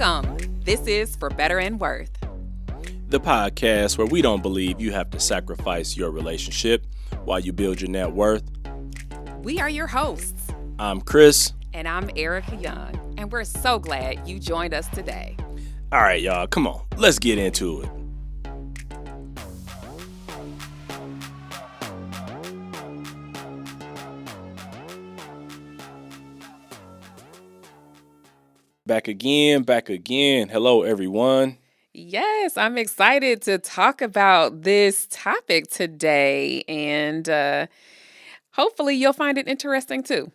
Welcome. This is For Better and Worth, the podcast where we don't believe you have to sacrifice your relationship while you build your net worth. We are your hosts. I'm Chris. And I'm Ericka Young. And we're so glad you joined us today. All right, y'all, come on. Let's get into it. Back again. Hello, everyone. Yes, I'm excited to talk about this topic today, and hopefully you'll find it interesting too.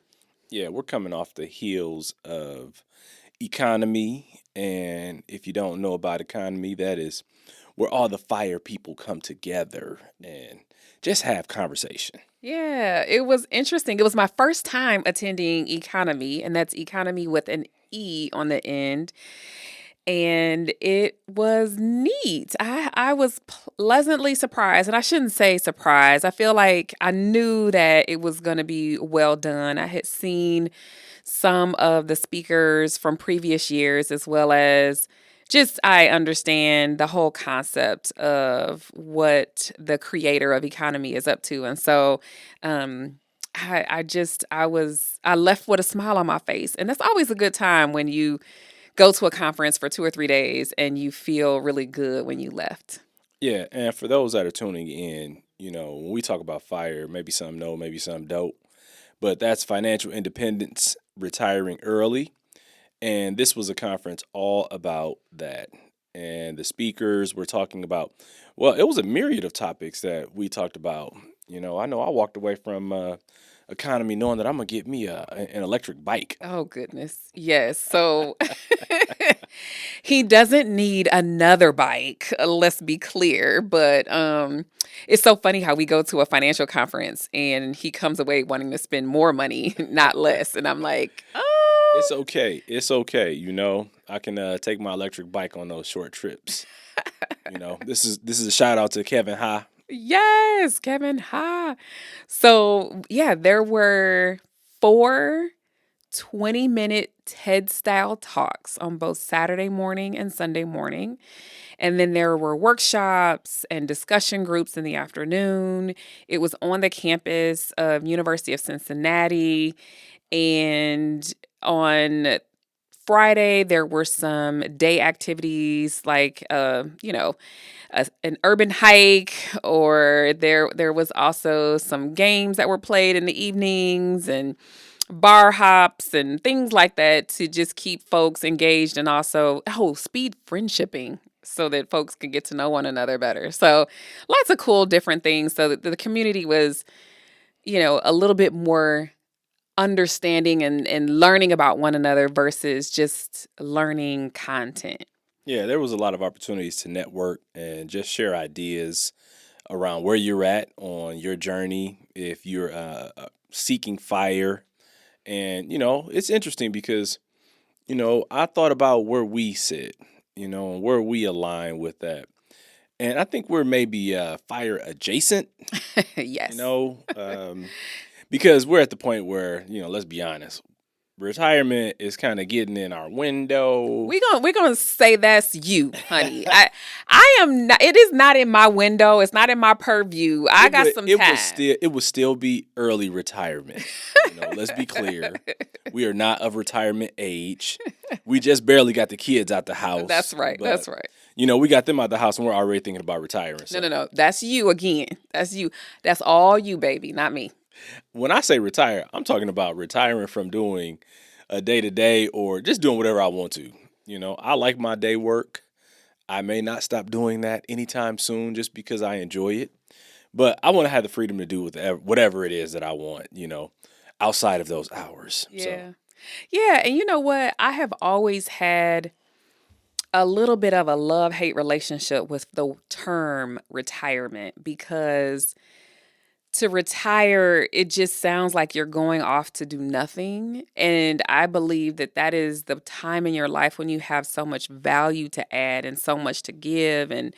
Yeah, we're coming off the heels of EconoMe, and if you don't know about EconoMe, that is where all the fire people come together and just have conversation. Yeah, it was interesting. It was my first time attending EconoMe, and that's EconoMe with an E on the end. And it was neat. I was pleasantly surprised. And I shouldn't say surprised. I feel like I knew that it was going to be well done. I had seen some of the speakers from previous years, as well as just I understand the whole concept of what the creator of EconoMe is up to. And so I left with a smile on my face. And that's always a good time when you go to a conference for 2 or 3 days and you feel really good when you left. Yeah, and for those that are tuning in, when we talk about FIRE, maybe some know, maybe some don't, but that's financial independence, retiring early. And this was a conference all about that. And the speakers were talking about, well, it was a myriad of topics that we talked about. I know I walked away from EconoMe knowing that I'm going to get me an electric bike. Oh, goodness. Yes. So he doesn't need another bike, let's be clear. But it's so funny how we go to a financial conference and he comes away wanting to spend more money, not less. And I'm like, oh. It's okay. I can take my electric bike on those short trips. This is a shout out to Kevin Ha. Yes, Kevin Ha. So, yeah, there were 4 20-minute TED-style talks on both Saturday morning and Sunday morning. And then there were workshops and discussion groups in the afternoon. It was on the campus of University of Cincinnati. And on Friday, there were some day activities like, an urban hike, or there was also some games that were played in the evenings and bar hops and things like that to just keep folks engaged, and also speed friendshipping so that folks can get to know one another better. So lots of cool different things so that the community was, a little bit more understanding and learning about one another versus just learning content. Yeah, there was a lot of opportunities to network and just share ideas around where you're at on your journey if you're seeking FIRE. And, it's interesting because, I thought about where we sit, and where we align with that. And I think we're maybe FIRE adjacent. Yes. Because we're at the point where, let's be honest, retirement is kind of getting in our window. We're gonna say that's you, honey. I am not. It is not in my window. It's not in my purview. I got some time. It would still be early retirement. Let's be clear. We are not of retirement age. We just barely got the kids out the house. That's right. That's right. We got them out the house and we're already thinking about retiring. So. No. That's you again. That's you. That's all you, baby, not me. When I say retire, I'm talking about retiring from doing a day-to-day or just doing whatever I want to. I like my day work. I may not stop doing that anytime soon just because I enjoy it. But I want to have the freedom to do whatever it is that I want, outside of those hours. Yeah. So. Yeah. And you know what? I have always had a little bit of a love-hate relationship with the term retirement, because to retire, it just sounds like you're going off to do nothing. And I believe that is the time in your life when you have so much value to add and so much to give and,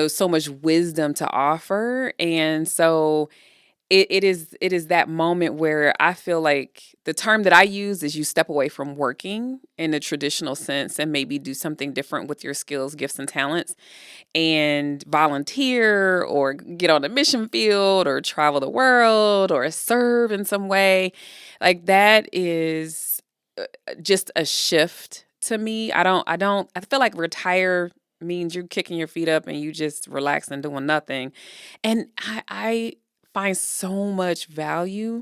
so much wisdom to offer. And so it is that moment where I feel like the term that I use is you step away from working in a traditional sense and maybe do something different with your skills, gifts, and talents, and volunteer or get on a mission field or travel the world or serve in some way. Like that is just a shift to me. I feel like retire means you're kicking your feet up and you just relax and doing nothing. And I find so much value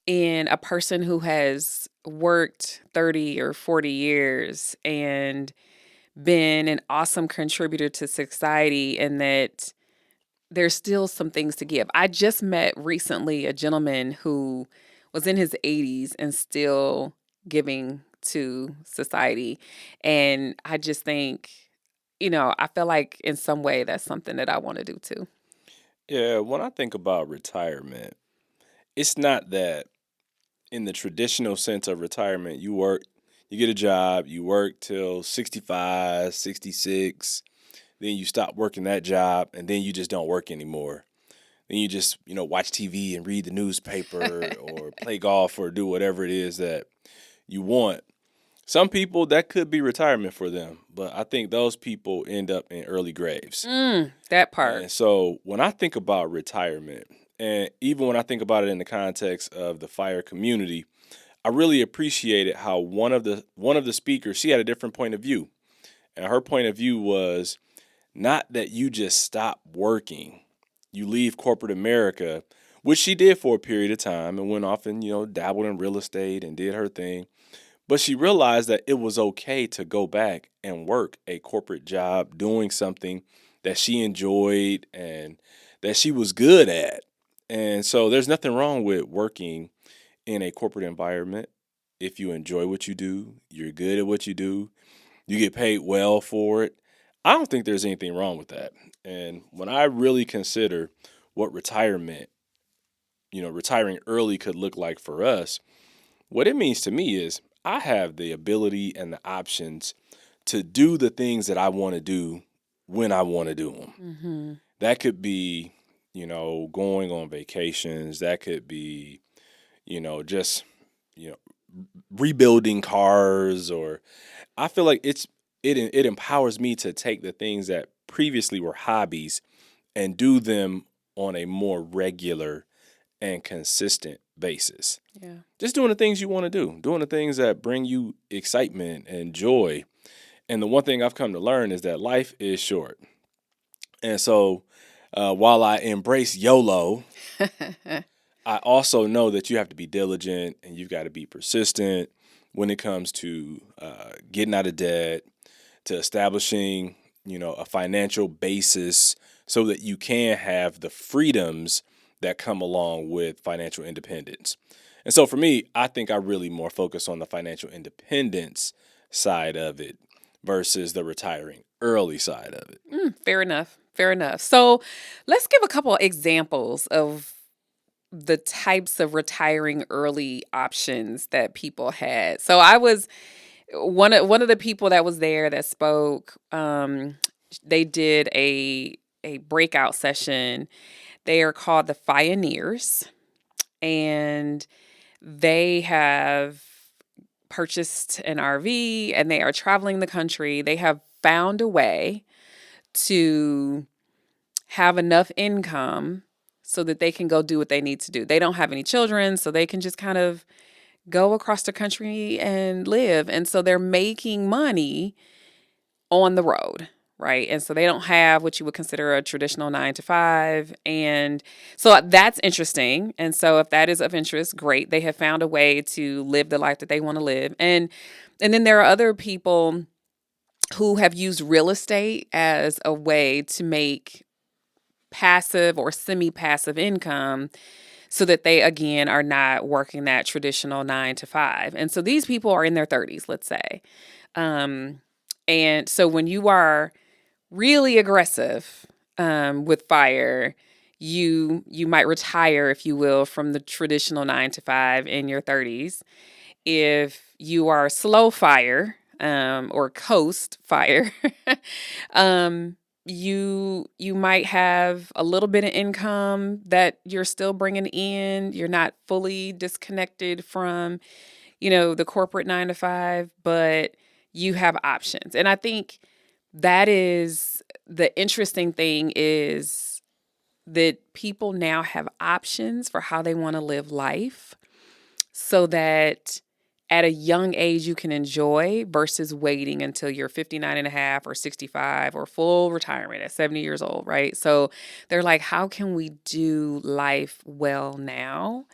in a person who has worked 30 or 40 years and been an awesome contributor to society, and that there's still some things to give. I just met recently a gentleman who was in his 80s and still giving to society. And I just think, I feel like in some way that's something that I want to do too. Yeah, when I think about retirement, it's not that in the traditional sense of retirement, you work, you get a job, you work till 65, 66, then you stop working that job, and then you just don't work anymore. Then you just, watch TV and read the newspaper or play golf or do whatever it is that you want. Some people, that could be retirement for them, but I think those people end up in early graves. That part. And so when I think about retirement, and even when I think about it in the context of the fire community, I really appreciated how one of the speakers, she had a different point of view. And her point of view was not that you just stop working, you leave corporate America, which she did for a period of time and went off and, dabbled in real estate and did her thing. But she realized that it was okay to go back and work a corporate job doing something that she enjoyed and that she was good at. And so there's nothing wrong with working in a corporate environment. If you enjoy what you do, you're good at what you do, you get paid well for it. I don't think there's anything wrong with that. And when I really consider what retirement, retiring early could look like for us, what it means to me is I have the ability and the options to do the things that I want to do when I want to do them. Mm-hmm. That could be, going on vacations. That could be, just, you know, rebuilding cars. Or I feel like it empowers me to take the things that previously were hobbies and do them on a more regular and consistent basis. Yeah. Just doing the things you want to do, doing the things that bring you excitement and joy. And the one thing I've come to learn is that life is short. And so while I embrace YOLO, I also know that you have to be diligent and you've got to be persistent when it comes to getting out of debt, to establishing, a financial basis so that you can have the freedoms that come along with financial independence. And so for me, I think I really more focus on the financial independence side of it versus the retiring early side of it. Fair enough. Fair enough. So let's give a couple examples of the types of retiring early options that people had. So I was one of the people that was there that spoke. They did a breakout session. They are called the Pioneers, and they have purchased an RV and they are traveling the country. They have found a way to have enough income so that they can go do what they need to do. They don't have any children, so they can just kind of go across the country and live. And so they're making money on the road, right? And so they don't have what you would consider a traditional 9 to 5. And so that's interesting. And so if that is of interest, great. They have found a way to live the life that they want to live. And then there are other people who have used real estate as a way to make passive or semi-passive income so that they, again, are not working that traditional 9 to 5. And so these people are in their 30s, let's say. And so when you are really aggressive with fire, you might retire, if you will, from the traditional 9 to 5 in your 30s. If you are slow fire or coast fire, you might have a little bit of income that you're still bringing in. You're not fully disconnected from, the corporate 9 to 5, but you have options. And I think that is the interesting thing, is that people now have options for how they want to live life, so that at a young age you can enjoy, versus waiting until you're 59 and a half or 65 or full retirement at 70 years old, right? So they're like, how can we do life well now?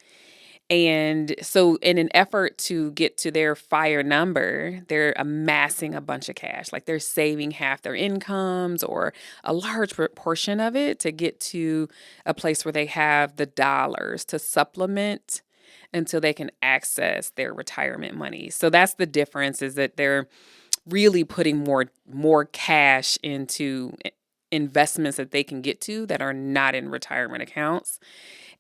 And so, in an effort to get to their fire number, they're amassing a bunch of cash. Like, they're saving half their incomes or a large portion of it to get to a place where they have the dollars to supplement until they can access their retirement money. So that's the difference, is that they're really putting more cash into investments that they can get to that are not in retirement accounts,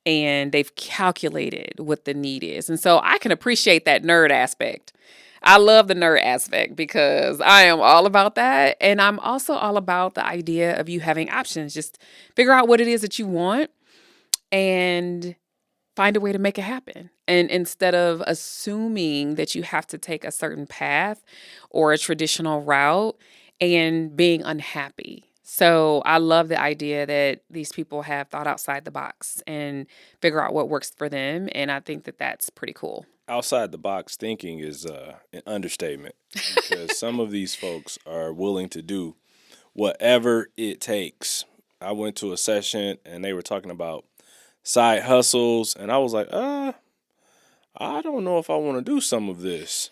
and they've calculated what the need is. And so I can appreciate that nerd aspect. I love the nerd aspect because I am all about that. And I'm also all about the idea of you having options. Just figure out what it is that you want and find a way to make it happen. And instead of assuming that you have to take a certain path or a traditional route and being unhappy. So I love the idea that these people have thought outside the box and figure out what works for them. And I think that that's pretty cool. Outside the box thinking is an understatement because some of these folks are willing to do whatever it takes. I went to a session and they were talking about side hustles, and I was like, I don't know if I want to do some of this.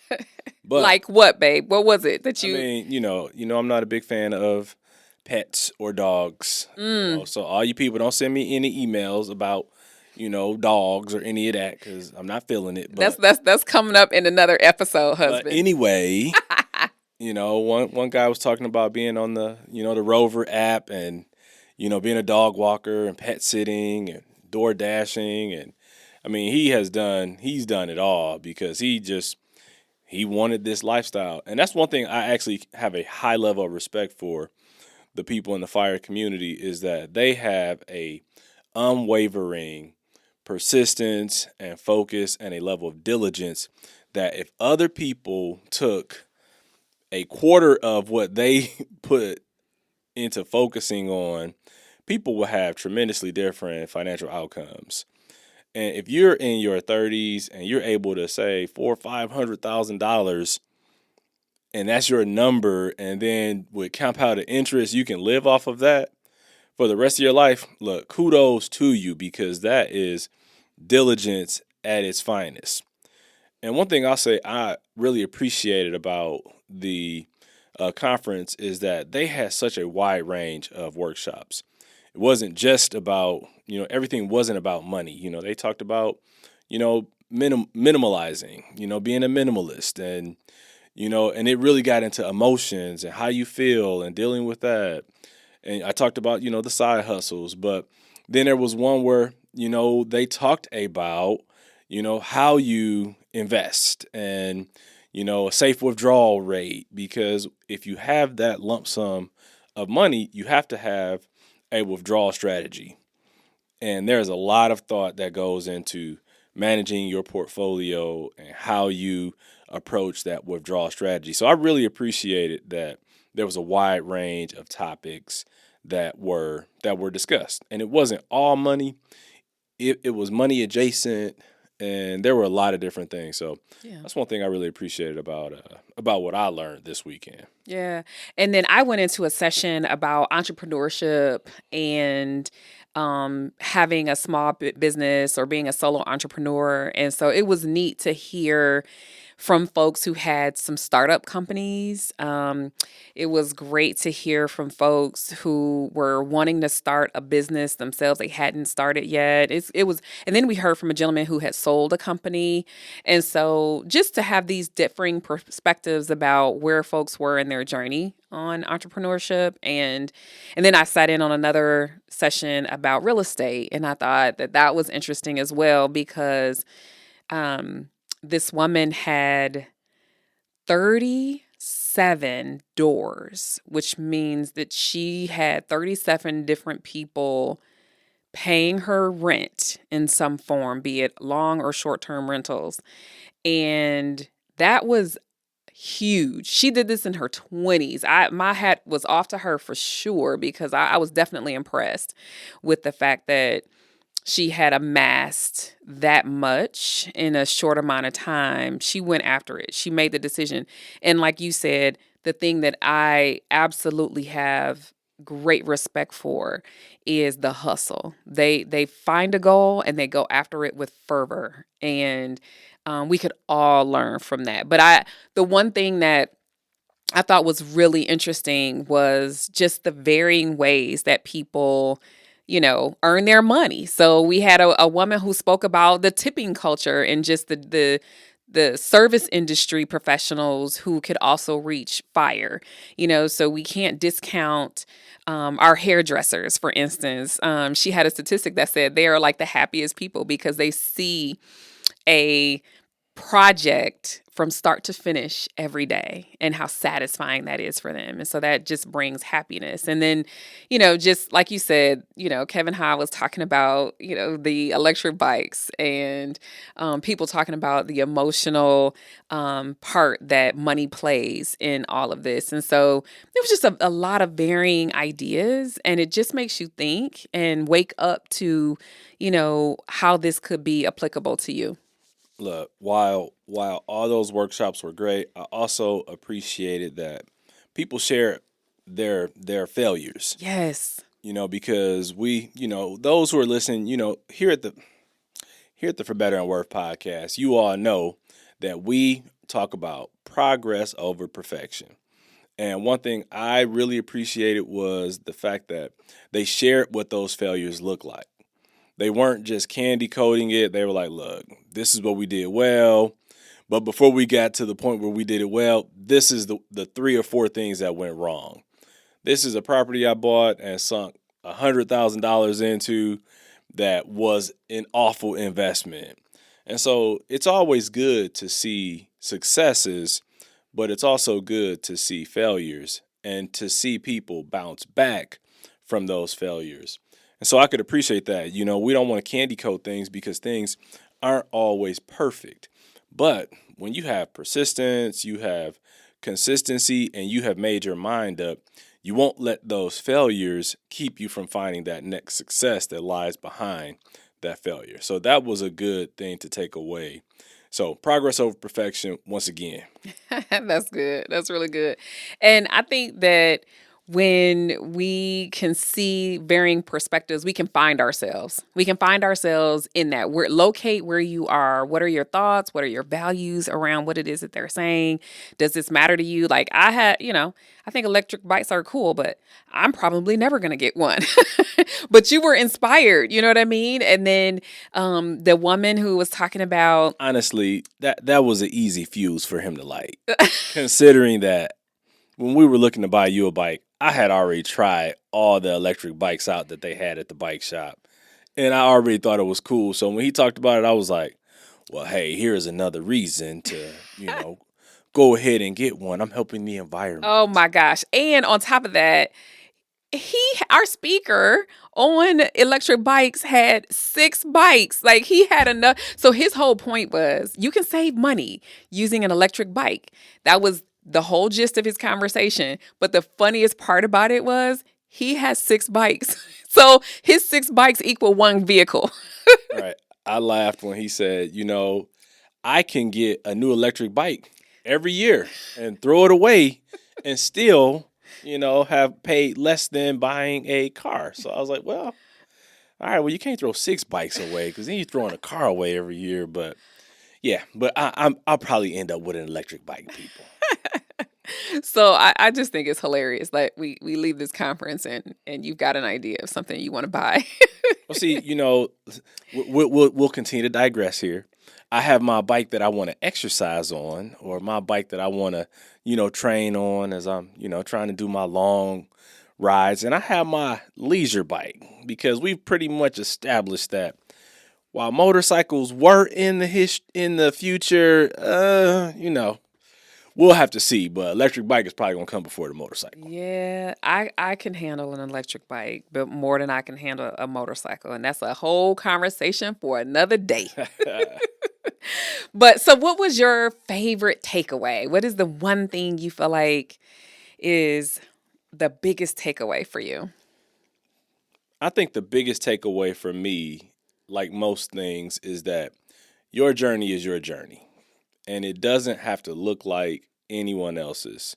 But Like what, babe? What was it that I you? mean, I'm not a big fan of pets or dogs. So all you people don't send me any emails about, dogs or any of that because I'm not feeling it. That's coming up in another episode, But husband. anyway, one guy was talking about being on the Rover app and being a dog walker and pet sitting and door dashing, and I mean he's done it all because he wanted this lifestyle. And that's one thing I actually have a high level of respect for the people in the fire community, is that they have a unwavering persistence and focus and a level of diligence that if other people took a quarter of what they put into focusing on, people will have tremendously different financial outcomes. And if you're in your 30s and you're able to save $400,000-$500,000, and that's your number, and then with compounded interest, you can live off of that for the rest of your life. Look, kudos to you, because that is diligence at its finest. And one thing I'll say I really appreciated about the conference is that they had such a wide range of workshops. It wasn't just about, everything wasn't about money. They talked about, minimalizing, being a minimalist, and, and it really got into emotions and how you feel and dealing with that. And I talked about, the side hustles, but then there was one where, they talked about, how you invest and, a safe withdrawal rate, because if you have that lump sum of money, you have to have a withdrawal strategy. And there's a lot of thought that goes into managing your portfolio and how you approach that withdrawal strategy. So I really appreciated that there was a wide range of topics that were discussed. And it wasn't all money. It was money adjacent, and there were a lot of different things. So Yeah. that's one thing I really appreciated about what I learned this weekend. Yeah. And then I went into a session about entrepreneurship and having a small business or being a solo entrepreneur. And so it was neat to hear from folks who had some startup companies. It was great to hear from folks who were wanting to start a business themselves. They hadn't started yet. And then we heard from a gentleman who had sold a company. And so just to have these differing perspectives about where folks were in their journey on entrepreneurship. And then I sat in on another session about real estate. And I thought that was interesting as well, because this woman had 36 37 doors, which means that she had 37 different people paying her rent in some form, be it long or short term rentals. And that was huge. She did this in her 20s. My hat was off to her for sure, because I was definitely impressed with the fact that she had amassed that much in a short amount of time. She went after it. She made the decision. And like you said, the thing that I absolutely have great respect for is the hustle. They find a goal and they go after it with fervor. And we could all learn from that. But the one thing that I thought was really interesting was just the varying ways that people, earn their money. So we had a woman who spoke about the tipping culture and just the service industry professionals who could also reach fire. So we can't discount our hairdressers, for instance. She had a statistic that said they are like the happiest people because they see a project from start to finish every day and how satisfying that is for them. And so that just brings happiness. And then, just like you said, Kevin Ha was talking about, the electric bikes and people talking about the emotional part that money plays in all of this. And so there was just a lot of varying ideas, and it just makes you think and wake up to, how this could be applicable to you. Look, while all those workshops were great, I also appreciated that people share their failures. Yes. Because we, those who are listening, here at the For Better and Worth podcast, you all know that we talk about progress over perfection. And one thing I really appreciated was the fact that they shared what those failures look like. They weren't just candy coating it. They were like, look, this is what we did well. But before we got to the point where we did it well, this is the 3 or 4 things that went wrong. This is a property I bought and sunk $100,000 into that was an awful investment. And so it's always good to see successes, but it's also good to see failures and to see people bounce back from those failures. And so I could appreciate that. We don't want to candy coat things because things aren't always perfect. But when you have persistence, you have consistency, and you have made your mind up, you won't let those failures keep you from finding that next success that lies behind that failure. So that was a good thing to take away. So progress over perfection, once again. That's good. That's really good. And I think that when we can see varying perspectives, we can find ourselves. We can find ourselves in that. Locate where you are. What are your thoughts? What are your values around what it is that they're saying? Does this matter to you? Like I think electric bikes are cool, but I'm probably never going to get one. But you were inspired, you know what I mean? And then the woman who was talking about, honestly, that was an easy fuse for him to light, considering that when we were looking to buy you a bike, I had already tried all the electric bikes out that they had at the bike shop, and I already thought it was cool. So when he talked about it, I was like, well, hey, here's another reason to, go ahead and get one. I'm helping the environment. oh my gosh. And on top of that, our speaker on electric bikes had 6 bikes. Like he had enough. So his whole point was you can save money using an electric bike. That was the whole gist of his conversation. But the funniest part about it was he has 6 bikes. So his 6 bikes equal 1 vehicle. Right. I laughed when he said, I can get a new electric bike every year and throw it away and still, have paid less than buying a car. So I was like, well, all right, well, you can't throw 6 bikes away because then you're throwing a car away every year. But yeah, but I'll probably end up with an electric bike, people. So I just think it's hilarious. Like we leave this conference and you've got an idea of something you want to buy. Well, see, we'll continue to digress here. I have my bike that I want to exercise on, or my bike that I want to, train on as I'm, trying to do my long rides. And I have my leisure bike because we've pretty much established that while motorcycles were in the future, we'll have to see. But electric bike is probably gonna come before the motorcycle. Yeah, I can handle an electric bike, but more than I can handle a motorcycle, and that's a whole conversation for another day. But so what was your favorite takeaway? What is the one thing you feel like is the biggest takeaway for you? I think the biggest takeaway for me, like most things, is that your journey is your journey, and it doesn't have to look like anyone else's.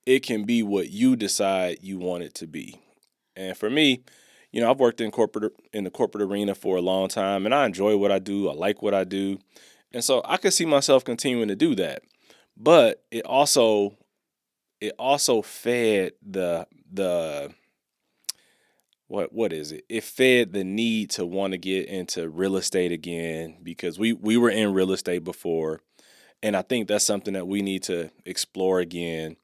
It can be what you decide you want it to be. And for me, I've worked in the corporate arena for a long time, and I enjoy what I do. I like what I do, and so I could see myself continuing to do that. But it also fed the what is it? It fed the need to want to get into real estate again because we were in real estate before, and I think that's something that we need to explore again.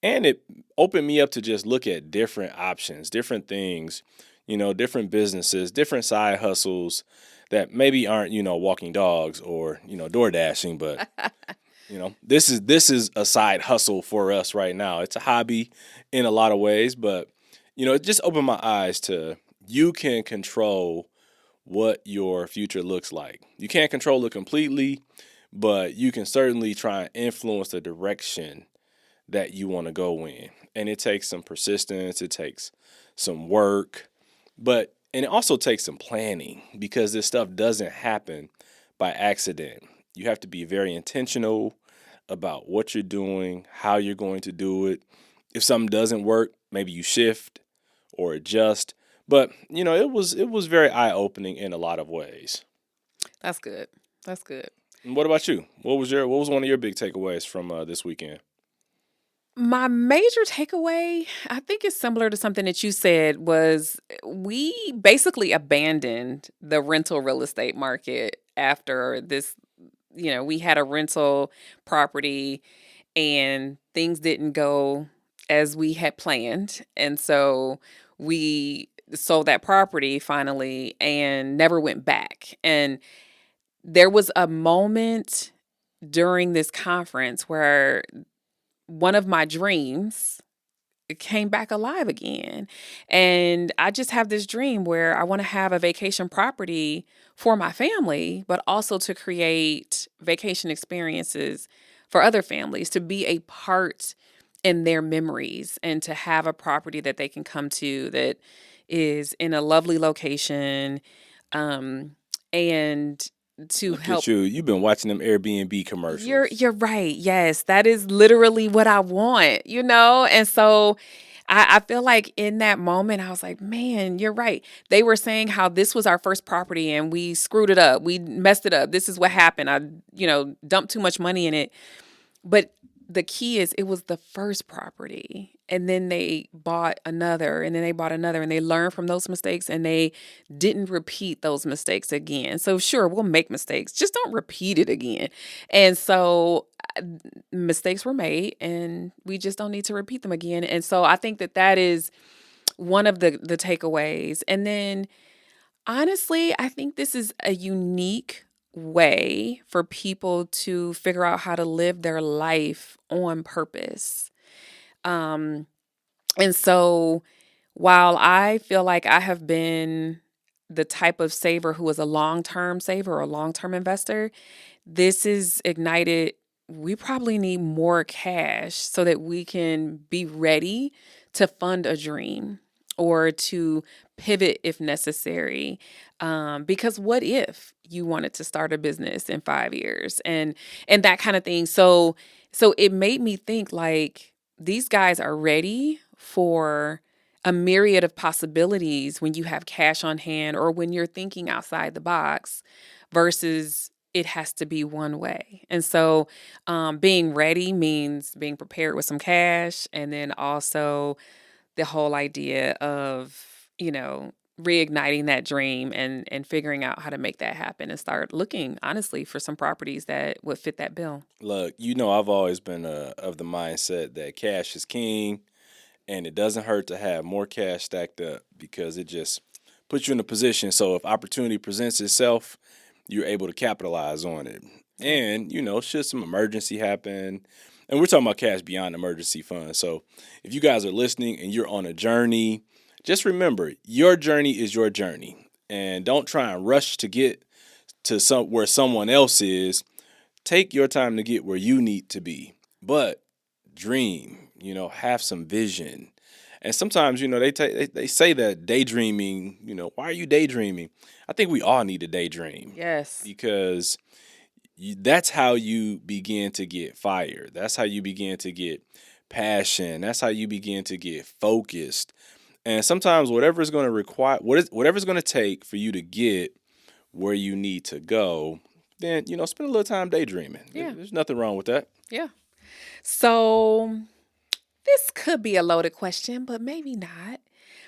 And it opened me up to just look at different options, different things, different businesses, different side hustles that maybe aren't, walking dogs or, door dashing, but this is a side hustle for us right now. It's a hobby in a lot of ways, but it just opened my eyes to you can control what your future looks like. You can't control it completely, but you can certainly try and influence the direction that you want to go in. And it takes some persistence, it takes some work, and it also takes some planning because this stuff doesn't happen by accident. You have to be very intentional about what you're doing, how you're going to do it. If something doesn't work, maybe you shift or adjust. But, it was very eye-opening in a lot of ways. That's good. That's good. And what about you? What was one of your big takeaways from this weekend? My major takeaway, I think is similar to something that you said, was we basically abandoned the rental real estate market after this. We had a rental property and things didn't go as we had planned. And so we sold that property finally and never went back. And there was a moment during this conference where one of my dreams came back alive again. And I just have this dream where I want to have a vacation property for my family, but also to create vacation experiences for other families, to be a part in their memories and to have a property that they can come to that is in a lovely location, um, and to Look at help. you. You've been watching them Airbnb commercials. You're right. Yes, that is literally what I want. And so I feel like in that moment, I was like, man, you're right. They were saying how this was our first property and we screwed it up. We messed it up. This is what happened. I dumped too much money in it. But the key is it was the first property. And then they bought another, and then they bought another, and they learned from those mistakes and they didn't repeat those mistakes again. So, sure, we'll make mistakes, just don't repeat it again. And so, mistakes were made, and we just don't need to repeat them again. And so, I think that that is one of the takeaways. And then honestly, I think this is a unique way for people to figure out how to live their life on purpose. Um, and so while I feel like I have been the type of saver who is a long term saver or a long term investor, this is ignited. We probably need more cash so that we can be ready to fund a dream or to pivot if necessary. Because what if you wanted to start a business in 5 years and that kind of thing? So it made me think like these guys are ready for a myriad of possibilities when you have cash on hand or when you're thinking outside the box versus it has to be one way. And so being ready means being prepared with some cash, and then also the whole idea of, reigniting that dream and figuring out how to make that happen and start looking honestly for some properties that would fit that bill. Look, I've always been of the mindset that cash is king, and it doesn't hurt to have more cash stacked up because it just puts you in a position. So if opportunity presents itself, you're able to capitalize on it. Yeah. And, should some emergency happen, And we're talking about cash beyond emergency funds. So if you guys are listening and you're on a journey, just remember your journey is your journey. And don't try and rush to get to where someone else is. Take your time to get where you need to be. But dream, have some vision. And sometimes, they say that daydreaming, why are you daydreaming? I think we all need to daydream Yes. because that's how you begin to get fire. That's how you begin to get passion. That's how you begin to get focused. And sometimes whatever's going to require, whatever's going to take for you to get where you need to go, then, spend a little time daydreaming. Yeah. There's nothing wrong with that. Yeah. So this could be a loaded question, but maybe not.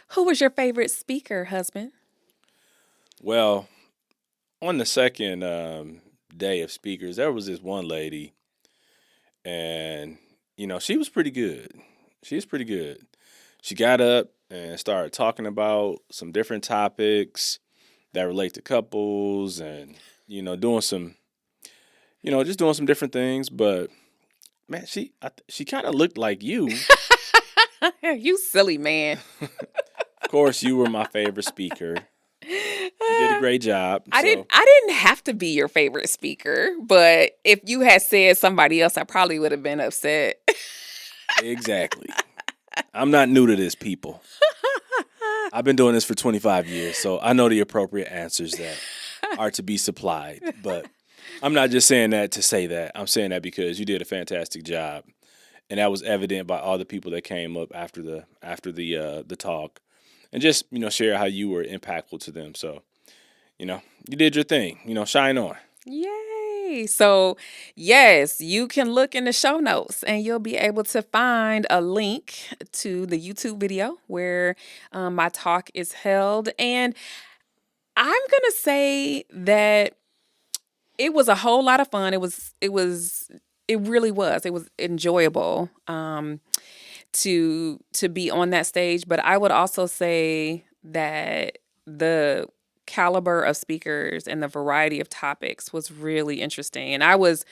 Who was your favorite speaker, husband? Well, on the second day of speakers, there was this one lady, and she was pretty good. She was pretty good. She got up and started talking about some different topics that relate to couples, and doing some, just doing some different things. But man, she kind of looked like you. You silly man. Of course, you were my favorite speaker. You did a great job. I didn't have to be your favorite speaker, but if you had said somebody else, I probably would have been upset. Exactly. I'm not new to this, people. I've been doing this for 25 years, so I know the appropriate answers that are to be supplied. But I'm not just saying that to say that. I'm saying that because you did a fantastic job, and that was evident by all the people that came up after the talk, and just share how you were impactful to them. So, you did your thing. Shine on. Yay. So, yes, you can look in the show notes and you'll be able to find a link to the YouTube video where my talk is held. And I'm going to say that it was a whole lot of fun. It really was. It was enjoyable to be on that stage. But I would also say that the caliber of speakers and the variety of topics was really interesting. And I was,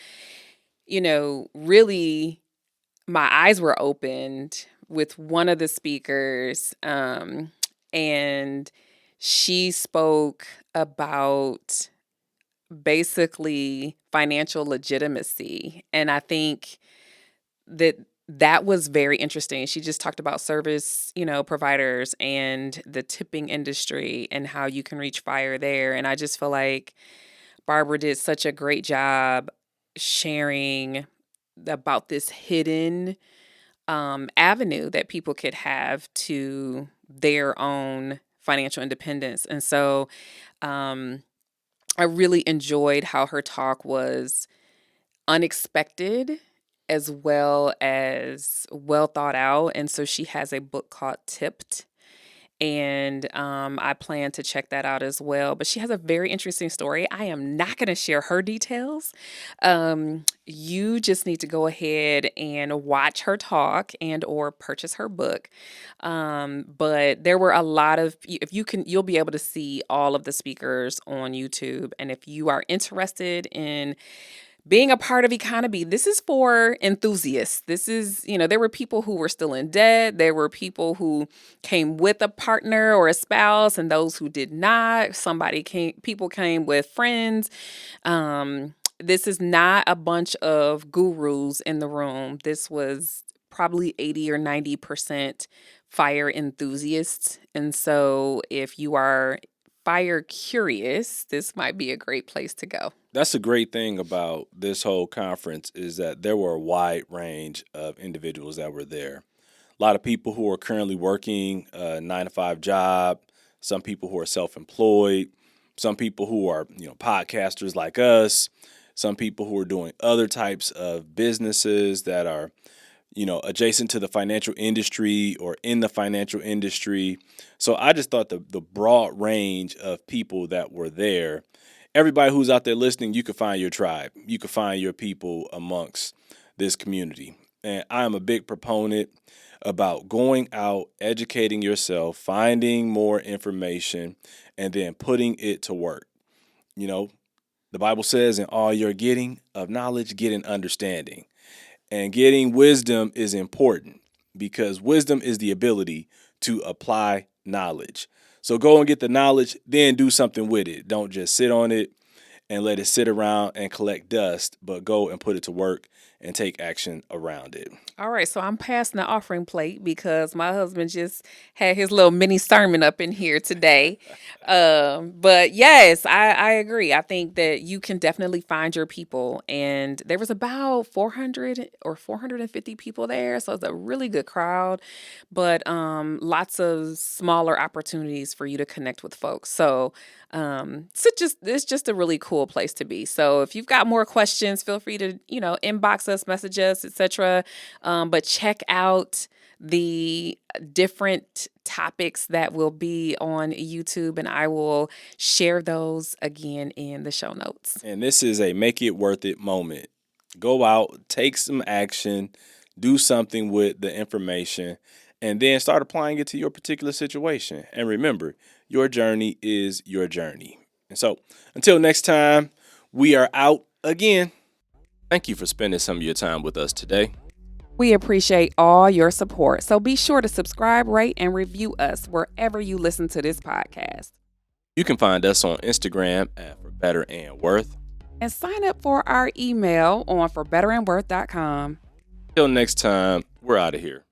really, my eyes were opened with one of the speakers. And she spoke about basically financial legitimacy. And I think that was very interesting. She just talked about service, providers and the tipping industry and how you can reach fire there. And I just feel like Barbara did such a great job sharing about this hidden avenue that people could have to their own financial independence. And so I really enjoyed how her talk was unexpected as well as well thought out. And so she has a book called Tipped. And I plan to check that out as well. But she has a very interesting story. I am not going to share her details. You just need to go ahead and watch her talk and or purchase her book. But there were a lot of, you'll be able to see all of the speakers on YouTube. And if you are interested in being a part of EconoMe, this is for enthusiasts. This is, there were people who were still in debt. There were people who came with a partner or a spouse and those who did not. People came with friends. This is not a bunch of gurus in the room. This was probably 80 or 90% fire enthusiasts. And so if you are fire curious, this might be a great place to go. That's a great thing about this whole conference is that there were a wide range of individuals that were there. A lot of people who are currently working a 9-to-5 job, some people who are self-employed, some people who are, podcasters like us, some people who are doing other types of businesses that are, adjacent to the financial industry or in the financial industry. So I just thought the broad range of people that were there, everybody who's out there listening, you could find your tribe. You could find your people amongst this community. And I am a big proponent about going out, educating yourself, finding more information, and then putting it to work. The Bible says, in all you're getting of knowledge, get an understanding. And getting wisdom is important because wisdom is the ability to apply knowledge. So go and get the knowledge, then do something with it. Don't just sit on it and let it sit around and collect dust, but go and put it to work and take action around it. All right, so I'm passing the offering plate because my husband just had his little mini sermon up in here today. But yes, I agree. I think that you can definitely find your people. And there was about 400 or 450 people there. So it's a really good crowd, but lots of smaller opportunities for you to connect with folks. So it's just a really cool place to be. So if you've got more questions, feel free to, inbox us, message us, etc. But check out the different topics that will be on YouTube, and I will share those again in the show notes. And this is a make it worth it moment. Go out, take some action, do something with the information, and then start applying it to your particular situation. And remember, your journey is your journey. And so until next time, we are out again. Thank you for spending some of your time with us today. We appreciate all your support. So be sure to subscribe, rate, and review us wherever you listen to this podcast. You can find us on Instagram at For Better and Worth. And sign up for our email on forbetterandworth.com. Till next time, we're out of here.